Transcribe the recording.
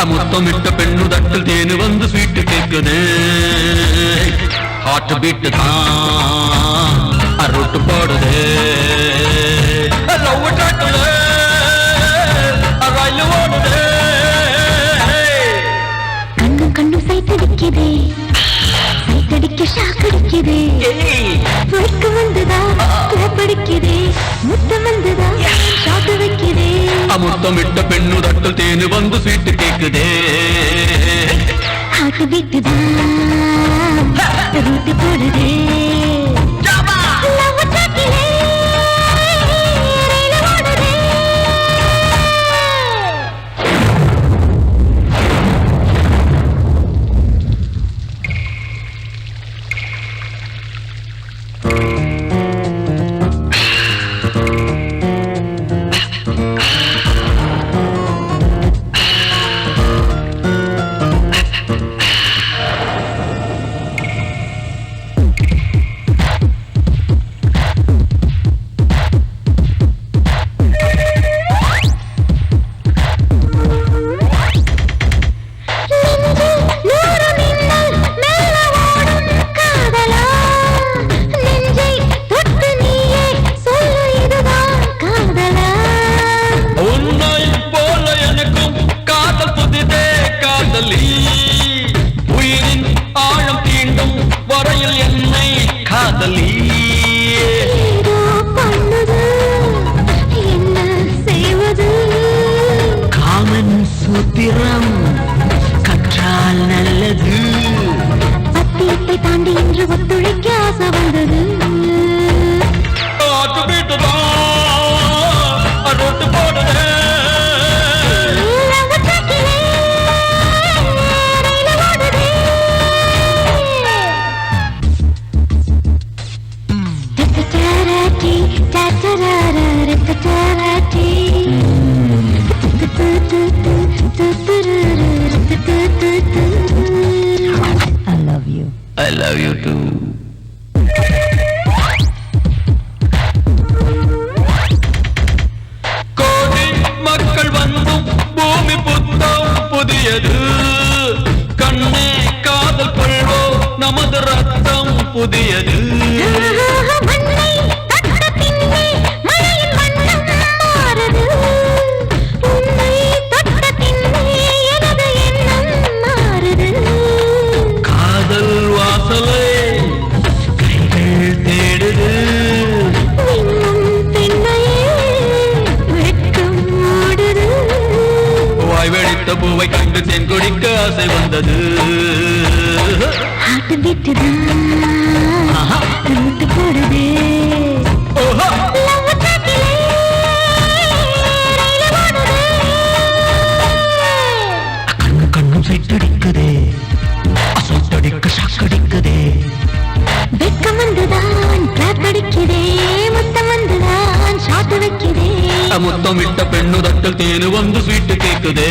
முத்தமிட்ட பெண்ணு தட்டில் தேனு வந்து ஸ்வீட்டு கேக்குது ஹார்ட் பீட் தான் அருட்டு போடுது லவ் ட்ராக்ல ரயில் ஓடுது கண்ணும் கண்ணும் சைத்தடிக்குதே சைத்தடிக்க ஷாக் அடிக்குதே வெட்கம் வந்துதா கிளப்படிக்குதே முத்தம் வந்துதா ஷாக் வைக்குதே முத்தமிட்ட பெண்ணு தட்டில் தேனு வந்து ஸ்வீட்டு கேக்குதே ஹார்ட் பீட் தான் ரூட் போடுதே லவ் ட்ராக்ல ரயில் ஓடுதே உயிரின் ஆழம் தீண்டும் வரையில் என்னை காதலி என்ன செய்வது காமன் சூத்திரம் கற்றால் நல்லது சத்தியத்தை தாண்டி இன்று ஒத்துழைக்க ஆசை வந்தது ரோட்டு போடுது I love you too. கோடி மக்கள் வந்தும் பூமி புத்தம் புதியது கண்ணே காதல் கொள்வோ நமது ரத்தம் புதியது பூவை கண்டு தென் குடிக்க ஆசை வந்தது ஹார்ட் பீட் தான் ரூட் போடுது லவ் ட்ராக்ல ரயில் ஓடுது கண்ணு கண்ணும் சைட்டடிக்குதே அசைட்டடிக்க ஷாக்கடிக்குதே வெட்கம் வந்துதான் கிளாப் அடிக்குதே முத்தம் வந்துதான் ஷாட் வைக்குதே முத்தமிட்ட பெண்ணு தட்டில் தேனு வந்து ஸ்வீட்டு கேக்குதே